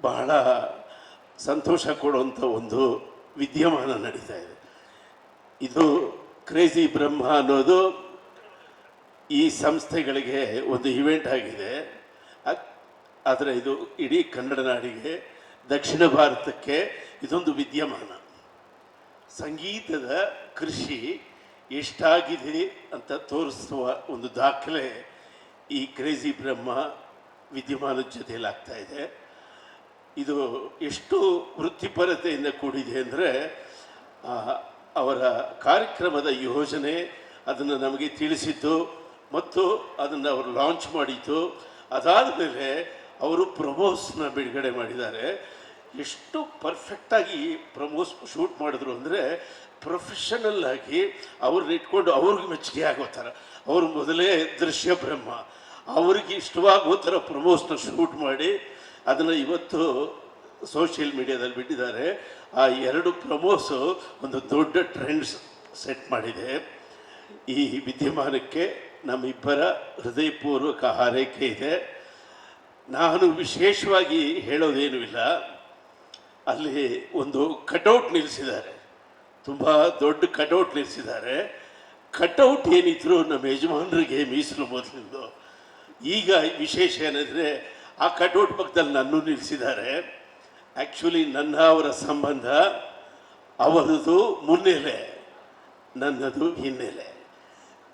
ಬಹಳ ಸಂತೋಷ ಕೊಡುವಂಥ ಒಂದು ವಿದ್ಯಮಾನ ನಡೀತಾ ಇದೆ. ಇದು ಕ್ರೇಜಿ ಬ್ರಹ್ಮ ಅನ್ನೋದು ಈ ಸಂಸ್ಥೆಗಳಿಗೆ ಒಂದು ಇವೆಂಟ್ ಆಗಿದೆ. ಆದರೆ ಇದು ಇಡೀ ಕನ್ನಡ ನಾಡಿಗೆ, ದಕ್ಷಿಣ ಭಾರತಕ್ಕೆ ಇದೊಂದು ವಿದ್ಯಮಾನ. ಸಂಗೀತದ ಕೃಷಿ ಎಷ್ಟಾಗಿದೆ ಅಂತ ತೋರಿಸುವ ಒಂದು ದಾಖಲೆ ಈ ಕ್ರೇಜಿ ಬ್ರಹ್ಮ ವಿದ್ಯಮಾನದ ಜೊತೆಯಲ್ಲಿ ಆಗ್ತಾ ಇದೆ. ಇದು ಎಷ್ಟು ವೃತ್ತಿಪರತೆಯಿಂದ ಕೂಡಿದೆ ಅಂದರೆ, ಅವರ ಕಾರ್ಯಕ್ರಮದ ಯೋಜನೆ ಅದನ್ನು ನಮಗೆ ತಿಳಿಸಿದ್ದು ಮತ್ತು ಅದನ್ನು ಅವರು ಲಾಂಚ್ ಮಾಡಿದ್ದು, ಅದಾದ ಮೇಲೆ ಅವರು ಪ್ರಮೋಸ್ನ ಬಿಡುಗಡೆ ಮಾಡಿದ್ದಾರೆ. ಎಷ್ಟು ಪರ್ಫೆಕ್ಟಾಗಿ ಪ್ರಮೋಸ್ ಶೂಟ್ ಮಾಡಿದ್ರು ಅಂದರೆ, ಪ್ರೊಫೆಷನಲ್ ಆಗಿ ಅವ್ರನ್ನ ಇಟ್ಕೊಂಡು ಅವ್ರಿಗೆ ಮೆಚ್ಚುಗೆ ಆಗೋ ಥರ, ಅವರು ಮೊದಲೇ ದೃಶ್ಯ ಬ್ರಹ್ಮ, ಅವ್ರಿಗೆ ಇಷ್ಟವಾಗೋ ಥರ ಪ್ರಮೋಸ್ನ ಶೂಟ್ ಮಾಡಿ ಅದನ್ನು ಇವತ್ತು ಸೋಷಿಯಲ್ ಮೀಡಿಯಾದಲ್ಲಿ ಬಿಟ್ಟಿದ್ದಾರೆ. ಆ ಎರಡು ಪ್ರಮೋಸು ಒಂದು ದೊಡ್ಡ ಟ್ರೆಂಡ್ಸ್ ಸೆಟ್ ಮಾಡಿದೆ. ಈ ವಿದ್ಯಮಾನಕ್ಕೆ ನಮ್ಮಿಬ್ಬರ ಹೃದಯಪೂರ್ವಕ ಹಾರೈಕೆ ಇದೆ. ನಾನು ವಿಶೇಷವಾಗಿ ಹೇಳೋದೇನೂ ಇಲ್ಲ. ಅಲ್ಲಿ ಒಂದು ಕಟೌಟ್ ನಿಲ್ಲಿಸಿದ್ದಾರೆ, ತುಂಬ ದೊಡ್ಡ ಕಟೌಟ್ ನಿಲ್ಲಿಸಿದ್ದಾರೆ. ಕಟೌಟ್ ಏನಿದ್ರು ನಮ್ಮ ಯಜಮಾನರಿಗೆ ಮೀಸಲು ಮೊದಲಿಂದು. ಈಗ ವಿಶೇಷ ಏನಂದರೆ, ಆ ಕಟೌಟ್ ಪಕ್ಕದಲ್ಲಿ ನನ್ನೂ ನಿಲ್ಲಿಸಿದ್ದಾರೆ. ಆ್ಯಕ್ಚುಲಿ ನನ್ನ ಅವರ ಸಂಬಂಧ ಅವರದು ಮುನ್ನೆಲೆ, ನನ್ನದು ಹಿನ್ನೆಲೆ.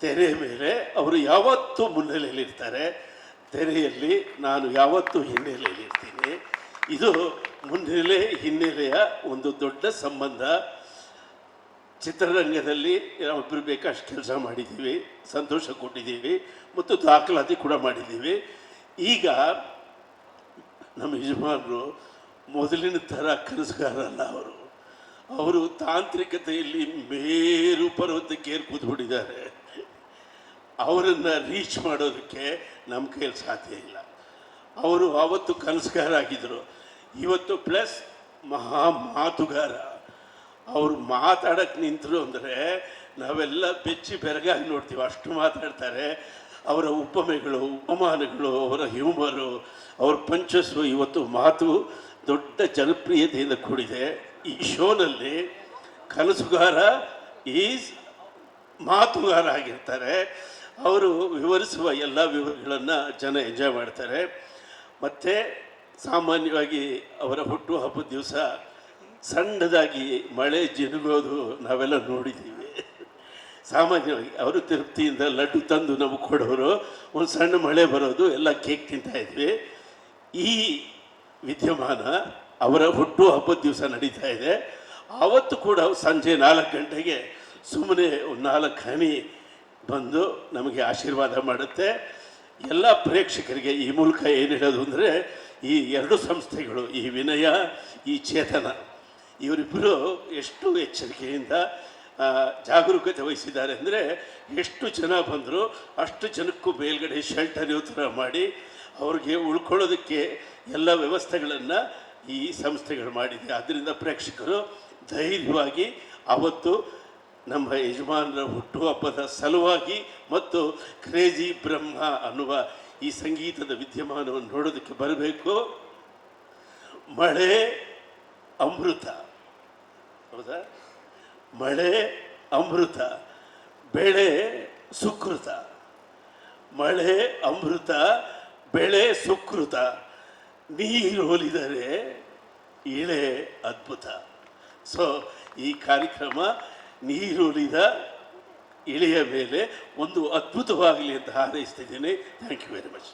ತೆರೆ ಮೇಲೆ ಅವರು ಯಾವತ್ತೂ ಮುನ್ನೆಲೆಯಲ್ಲಿರ್ತಾರೆ, ತೆರೆಯಲ್ಲಿ ನಾನು ಯಾವತ್ತೂ ಹಿನ್ನೆಲೆಯಲ್ಲಿ ಇರ್ತೀನಿ. ಇದು ಮುನ್ನೆಲೆ ಹಿನ್ನೆಲೆಯ ಒಂದು ದೊಡ್ಡ ಸಂಬಂಧ. ಚಿತ್ರರಂಗದಲ್ಲಿ ನಾವಿಬ್ಬರು ಬೇಕಷ್ಟು ಕೆಲಸ ಮಾಡಿದ್ದೀವಿ, ಸಂತೋಷ ಕೊಟ್ಟಿದ್ದೀವಿ ಮತ್ತು ದಾಖಲಾತಿ ಕೂಡ ಮಾಡಿದ್ದೀವಿ. ಈಗ ನಮ್ಮ ಯಜಮಾನರು ಮೊದಲಿನ ಥರ ಕನಸುಗಾರಲ್ಲ. ಅವರು ತಾಂತ್ರಿಕತೆಯಲ್ಲಿ ಮೇರು ಪರ್ವತಕ್ಕೆ ಏರಿ ಕೂತ್ಬಿಟ್ಟಿದ್ದಾರೆ. ಅವರನ್ನು ರೀಚ್ ಮಾಡೋದಕ್ಕೆ ನಮ್ಮ ಕೈಯಲ್ಲಿ ಸಾಧ್ಯ ಇಲ್ಲ. ಅವರು ಆವತ್ತು ಕನಸುಗಾರ ಆಗಿದ್ದರು, ಇವತ್ತು ಪ್ಲಸ್ ಮಹಾ ಮಾತುಗಾರ. ಅವರು ಮಾತಾಡೋಕ್ಕೆ ನಿಂತರು ಅಂದರೆ ನಾವೆಲ್ಲ ಬೆಚ್ಚಿ ಬೆರಗಾಗಿ ನೋಡ್ತೀವಿ, ಅಷ್ಟು ಮಾತಾಡ್ತಾರೆ. ಅವರ ಉಪಮೆಗಳು, ಉಪಮಾನಗಳು, ಅವರ ಹ್ಯೂಮರು, ಅವರ ಪಂಚಸ್ಸು, ಇವತ್ತು ಮಾತು ದೊಡ್ಡ ಜನಪ್ರಿಯತೆಯಿಂದ ಕೂಡಿದೆ. ಈ ಶೋನಲ್ಲಿ ಕನಸುಗಾರ ಈಸ್ ಮಾತುಗಾರ ಆಗಿರ್ತಾರೆ. ಅವರು ವಿವರಿಸುವ ಎಲ್ಲ ವಿವರಗಳನ್ನು ಜನ ಎಂಜಾಯ್ ಮಾಡ್ತಾರೆ. ಮತ್ತು ಸಾಮಾನ್ಯವಾಗಿ ಅವರ ಹುಟ್ಟುಹಬ್ಬದ ದಿವಸ ಸಣ್ಣದಾಗಿ ಮಳೆ ಜಿನುಗೋದು ನಾವೆಲ್ಲ ನೋಡಿದ್ದೀವಿ. ಸಾಮಾನ್ಯವಾಗಿ ಅವರು ತಿರುಪ್ತಿಯಿಂದ ಲಡ್ಡು ತಂದು ನಮಗೆ ಕೊಡೋರು, ಒಂದು ಸಣ್ಣ ಮಳೆ ಬರೋದು, ಎಲ್ಲ ಕೇಕ್ ತಿಂತಾಯಿದ್ವಿ. ಈ ವಿದ್ಯಮಾನ ಅವರ ಹುಟ್ಟುಹಬ್ಬದ ದಿವಸ ನಡೀತಾ ಇದೆ. ಆವತ್ತು ಕೂಡ ಸಂಜೆ 4 ಗಂಟೆಗೆ ಸುಮ್ಮನೆ ಒಂದು 4 ಹನಿ ಬಂದು ನಮಗೆ ಆಶೀರ್ವಾದ ಮಾಡುತ್ತೆ. ಎಲ್ಲ ಪ್ರೇಕ್ಷಕರಿಗೆ ಈ ಮೂಲಕ ಏನು ಹೇಳೋದು ಅಂದರೆ, ಈ ಎರಡು ಸಂಸ್ಥೆಗಳು, ಈ ವಿನಯ, ಈ ಚೇತನ, ಇವರಿಬ್ಬರು ಎಷ್ಟು ಎಚ್ಚರಿಕೆಯಿಂದ ಜಾಗರೂಕತೆ ವಹಿಸಿದ್ದಾರೆ ಅಂದರೆ, ಎಷ್ಟು ಜನ ಬಂದರೂ ಅಷ್ಟು ಜನಕ್ಕೂ ಮೇಲ್ಗಡೆ ಶೆಲ್ಟರ್ ಇರೋ ಥರ ಮಾಡಿ ಅವ್ರಿಗೆ ಉಳ್ಕೊಳ್ಳೋದಕ್ಕೆ ಎಲ್ಲ ವ್ಯವಸ್ಥೆಗಳನ್ನು ಈ ಸಂಸ್ಥೆಗಳು ಮಾಡಿದೆ. ಆದ್ದರಿಂದ ಪ್ರೇಕ್ಷಕರು ಧೈರ್ಯವಾಗಿ ಅವತ್ತು ನಮ್ಮ ಯಜಮಾನರ ಹುಟ್ಟುಹಬ್ಬದ ಸಲುವಾಗಿ ಮತ್ತು ಕ್ರೇಜಿ ಬ್ರಹ್ಮ ಅನ್ನುವ ಈ ಸಂಗೀತದ ವಿದ್ಯಮಾನವನ್ನು ನೋಡೋದಕ್ಕೆ ಬರಬೇಕು. ಮಳೆ ಅಮೃತ, ಹೌದಾ? ಮಳೆ ಅಮೃತ, ಬೆಳೆ ಸುಕೃತ. ಮಳೆ ಅಮೃತ, ಬೆಳೆ ಸುಕೃತ, ನೀರೊಲಿದರೆ ಇಳೆ ಅದ್ಭುತ. ಸೊ ಈ ಕಾರ್ಯಕ್ರಮ ನೀರೊಲಿದ ಇಳೆಯ ಮೇಲೆ ಒಂದು ಅದ್ಭುತವಾಗಲಿ ಅಂತ ಹಾರೈಸ್ತಿದ್ದೀನಿ. Thank you very much.